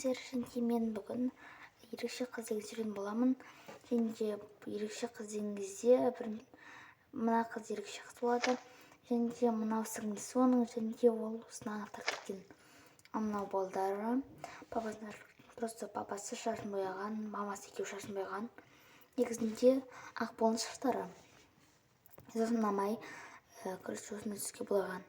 Сәлеметсіздер, және мен бүгін ерекше қыз деген жүрген боламын. Және де ерекше қыз деген кезде мына қыз ерекше қыз болады. Және де мынау сіңлісі оның, және де ол осыны анықтап кеткен. Мынау балдары, просто папасы шашын бояған, мамасы екеуі шашын бояған. Негізінде ақ болған шаштары. Сосын ұнамай, осыны түске бояған.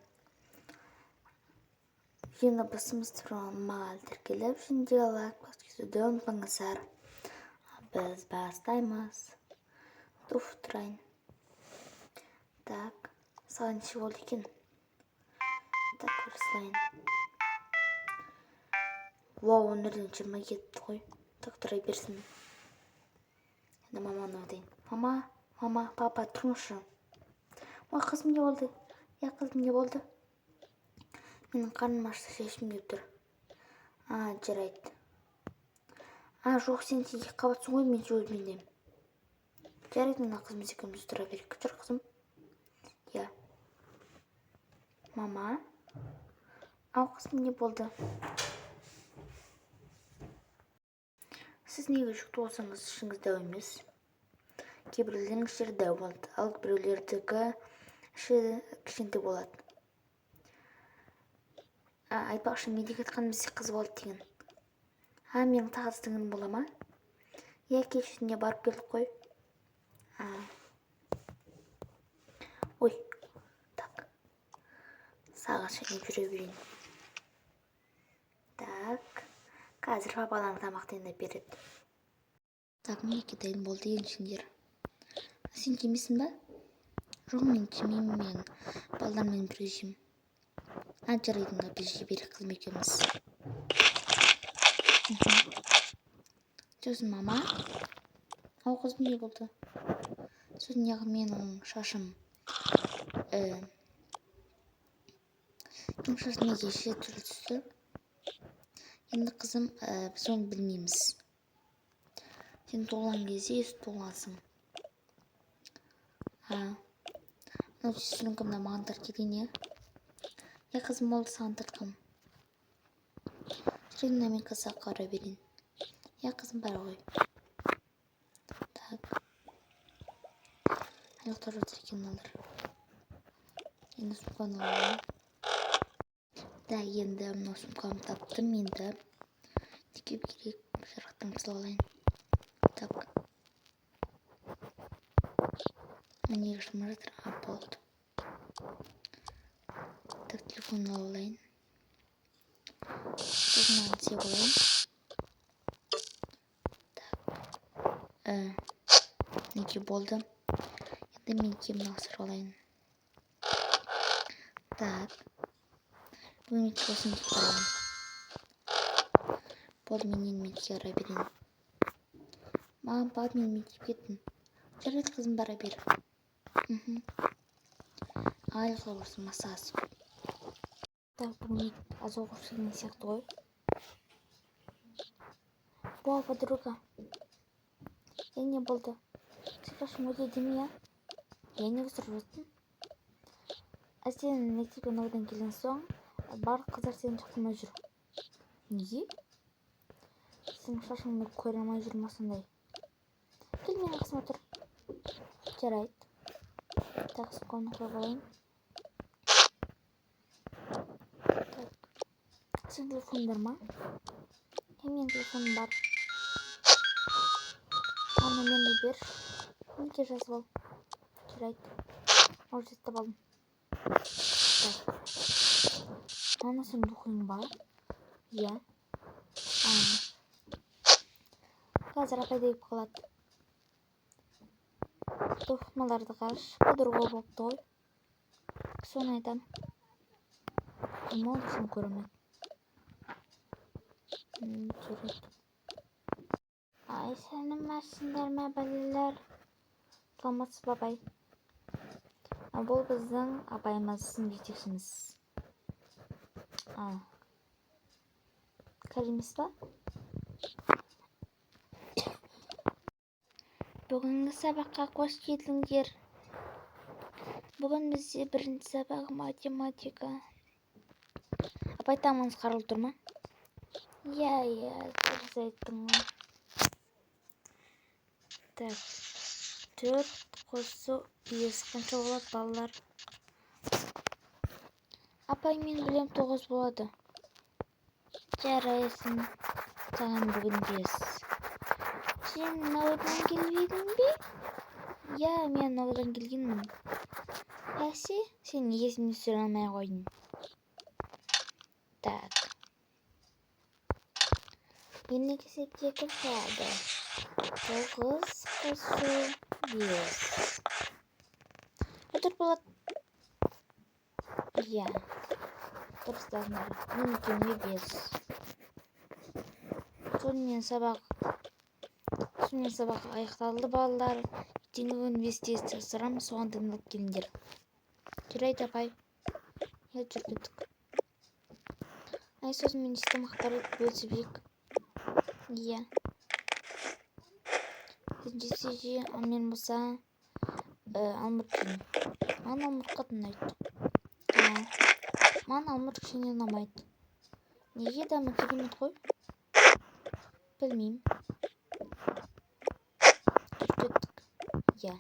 Енді басымыз маған тіркеліп, және де лайк басуды ұмытпаңыздар. Біз бастаймыз. Туф тұрайын. Так, саған неше болды екен? Так, көрсілайын. Вау, өнерден 20 кетті ғой. Так, тұрай берсін. Енді маманы өтейін. Мама, папа, тұрыңызшы. Ой, қызым не болды? Қызым не болды? Менің қарным ашты, шешім деп тұр. Жарайды. Жоқ, сен тегі қабатсың ғой, мен өлмейдем. Жарайды, мына қызымыз екеуміз тұра берейік. Жүр, қызым. Мама. Қызым не болды? Сіз неге жүкті болсаңыз, ішіңіз дәу емес. Кейбіреулердің ішері дәу болады, ал біреулердікі іші кішкентай болады. Айтпақшы, менде кетқан бізде қыз болды деген. Менің тағыздыңын бола ма? Кешіне барып келдік қой. Ой, так. Саған шайнап жүре берейін. Так, қазір папаларың тамақ дайындап береді. Так, мінеке дайын болды еншіңдер. Сен жемейсің ба? Жоқ, мен жемеймін, мен балдармен бірге жеймін. Жарайды, біз жей берейік қызым екеуміз. Сосын мама. Қызым не болды? Сосын неғып менің шашым. Менің шашым неге ше түрлі түсті. Енді қызым, біз оны білмейміз. Сен толған кезде есі толғансың. Сүйсінкімді маған тәркеден, қызым болды саған тартқым. Жүрегімді мен қызға қара берейін. Қызым бара ғой. Так. Айлықтар жатыр екен алыр. Енді сумканы алайын. Енді мына сумканы таптым. Енді неге керек жарықтың қызыл алайын. Так. Неге шыма жатыр? Болды. Так, телефонын алайын. Сосын ағын сеп алайын. Так. Неге болды? Енді мен кемін ақсыр алайын. Так. Бүгін мектеп болсын деп қарайын. Болды, менен мектепке ара берейін. Маған бап, мен мектеп кеттім. Жарайды, қызым бара бер. Айлыққа болсын, масасы. Так, бүгін аз оқып келген сияқты ғой. Вау, подруга. Не болды? Шашым өте деме, неге сұрып жаттың? Сен мектептен одан келген соң, барлық қыздар сені жақтырмай жүр. Неге? Сен шашыңды көре алмай жүр ма сондай? Кел менің қасыма тұр. Жарайды. Так, сумканы қойып алайын. Так. Сен телефон бар ма? Менің телефоным бар. Мені бер. Неге жазып ал. Жарайды. Может, жаттап алдым. Так. Сен духың бар? Қазір апай деп қалады. Тоқымаларды қаш. Подруга болыпты ғой. Соны айтам. Мол соны көремін. Жарайды. Сәлеметсіздер ме, бәлелер? Саламатсыз ба, апай? Бұл біздің апайымыз, сіздің жетекшіміз. Кәлеміз ба? Бүгінгі сабаққа қош келдіңдер. Бүгін бізде бірінші сабақ математика. Апай, тамағыңыз қаралып тұр ма? Иә, дұрыс айттың ғой. Так, 4 қосу 5 қанша болады, балалар? Апай, мен білем 9 болады. Жарайсың, саған бүгін 5. Сен ауылдан келмедің бе? Иә, мен ауылдан келгенмін. Бәсе, сен есімді түсіре алмай қойдың. Так. Ендігі есепте кім қалады? 9 қосу 5. Отыр болады. Иә. Дұрыстадыңдар. Мүмкін 5. Сонымен сабақ аяқталды, балалар. Ертеңгі күн 5-те ісі соған дайындалып келіңдер. Жарайды, апай. Жүргіздік. Сосын мен тамақтарды бөлісіп жейік. Иә. Сенжесе мен болса алмұрт жеймін. Маған алмұрт қатты ұнайды. Маған алмұрт кішкене ұнамайды. Неге дамы керемет қой? Білмеймін. Жүргіздік. Иә.